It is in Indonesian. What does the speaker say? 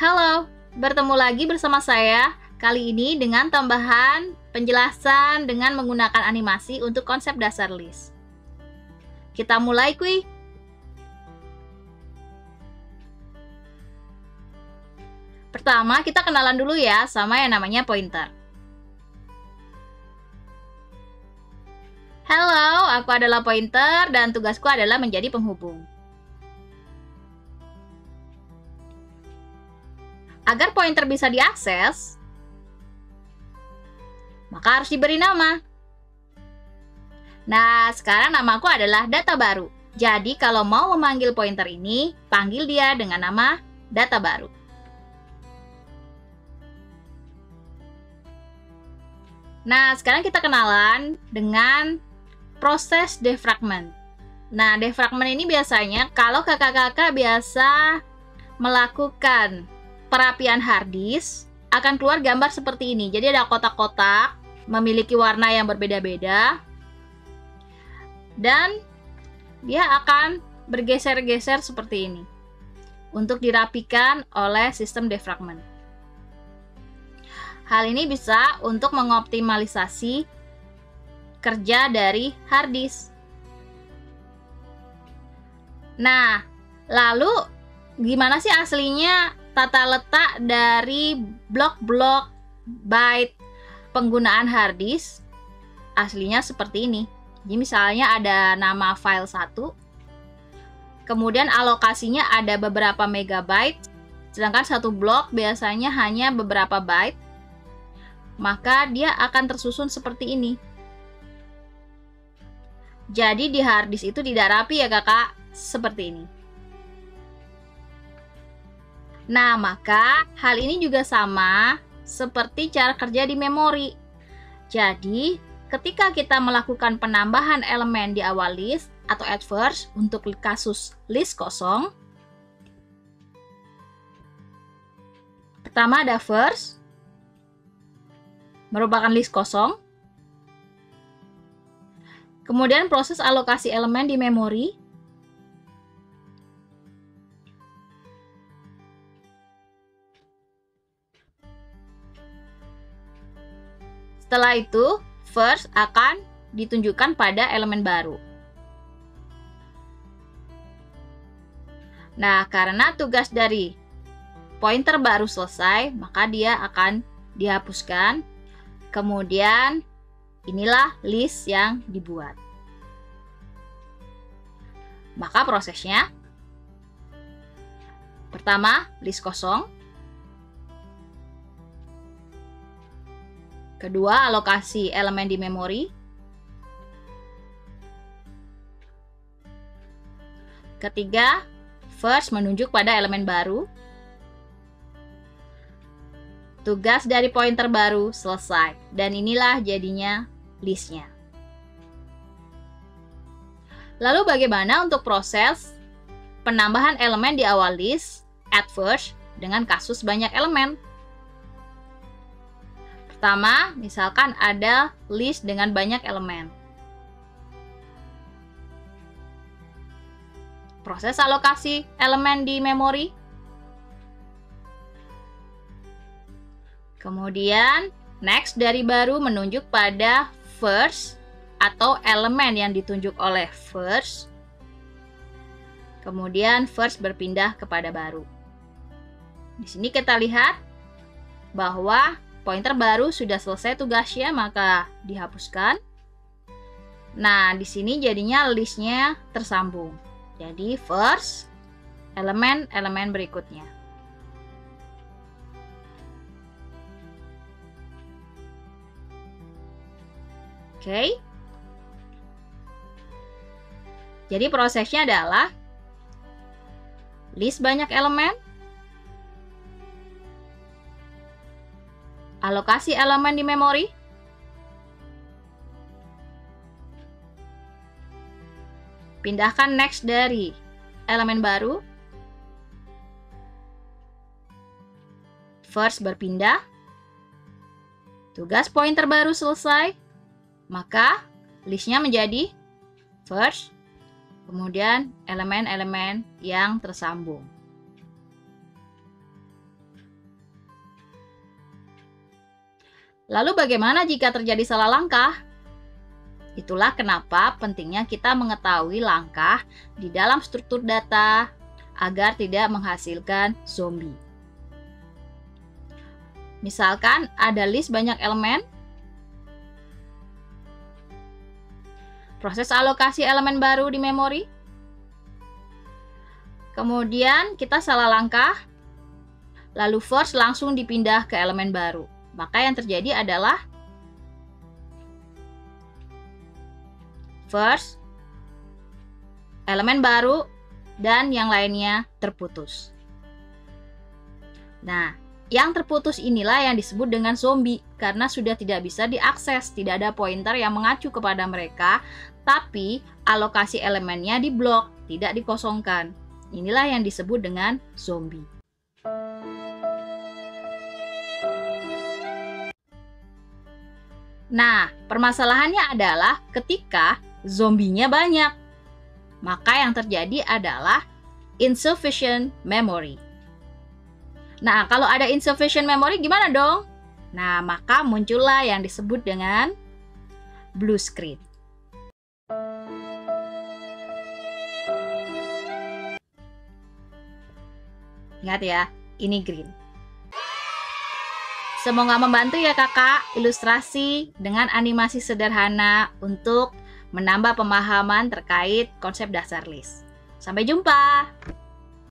Halo, bertemu lagi bersama saya. Kali ini dengan tambahan penjelasan dengan menggunakan animasi untuk konsep dasar list. Kita mulai, kuy. Pertama, kita kenalan dulu ya sama yang namanya pointer. Halo, aku adalah pointer dan tugasku adalah menjadi penghubung. Agar pointer bisa diakses, maka harus diberi nama. Nah, sekarang namaku adalah data baru. Jadi, kalau mau memanggil pointer ini, panggil dia dengan nama data baru. Nah, sekarang kita kenalan dengan proses defragment. Nah, defragment ini biasanya kalau kakak-kakak biasa melakukan perapian hard disk, akan keluar gambar seperti ini. Jadi ada kotak-kotak, memiliki warna yang berbeda-beda, dan dia akan bergeser-geser seperti ini untuk dirapikan oleh sistem defragment. Hal ini bisa untuk mengoptimalisasi kerja dari hard disk. Nah, lalu gimana sih aslinya tata letak dari blok-blok byte penggunaan hard disk? Aslinya seperti ini. Jadi misalnya ada nama file 1, kemudian alokasinya ada beberapa megabyte, sedangkan satu blok biasanya hanya beberapa byte, maka dia akan tersusun seperti ini. Jadi di hard disk itu tidak rapi ya kakak, seperti ini. Nah, maka hal ini juga sama seperti cara kerja di memori. Jadi, ketika kita melakukan penambahan elemen di awal list atau add first untuk kasus list kosong, pertama ada first, merupakan list kosong. Kemudian proses alokasi elemen di memori. Setelah itu, first akan ditunjukkan pada elemen baru. Nah, karena tugas dari pointer baru selesai, maka dia akan dihapuskan. Kemudian, inilah list yang dibuat. Maka prosesnya, pertama, list kosong. Kedua, alokasi elemen di memori. Ketiga, first menunjuk pada elemen baru. Tugas dari pointer baru selesai. Dan inilah jadinya listnya. Lalu bagaimana untuk proses penambahan elemen di awal list, add first, dengan kasus banyak elemen? Pertama, misalkan ada list dengan banyak elemen. Proses alokasi elemen di memori. Kemudian, next dari baru menunjuk pada first atau elemen yang ditunjuk oleh first. Kemudian, first berpindah kepada baru. Di sini kita lihat bahwa pointer baru sudah selesai tugasnya, maka dihapuskan. Nah, di sini jadinya listnya tersambung. Jadi first, elemen-elemen berikutnya. Oke. Jadi prosesnya adalah list banyak elemen, alokasi elemen di memori, pindahkan next dari elemen baru, first berpindah, tugas pointer baru selesai, maka listnya menjadi first, kemudian elemen-elemen yang tersambung. Lalu bagaimana jika terjadi salah langkah? Itulah kenapa pentingnya kita mengetahui langkah di dalam struktur data agar tidak menghasilkan zombie. Misalkan ada list banyak elemen, proses alokasi elemen baru di memori, kemudian kita salah langkah, lalu first langsung dipindah ke elemen baru. Maka yang terjadi adalah first, elemen baru, dan yang lainnya terputus. Nah, yang terputus inilah yang disebut dengan zombie karena sudah tidak bisa diakses, tidak ada pointer yang mengacu kepada mereka, tapi alokasi elemennya diblok, tidak dikosongkan. Inilah yang disebut dengan zombie. Nah, permasalahannya adalah ketika zombinya banyak, maka yang terjadi adalah insufficient memory. Nah, kalau ada insufficient memory gimana dong? Nah, maka muncullah yang disebut dengan blue screen. Ingat ya, ini green. Semoga membantu ya kakak ilustrasi dengan animasi sederhana untuk menambah pemahaman terkait konsep dasar list. Sampai jumpa!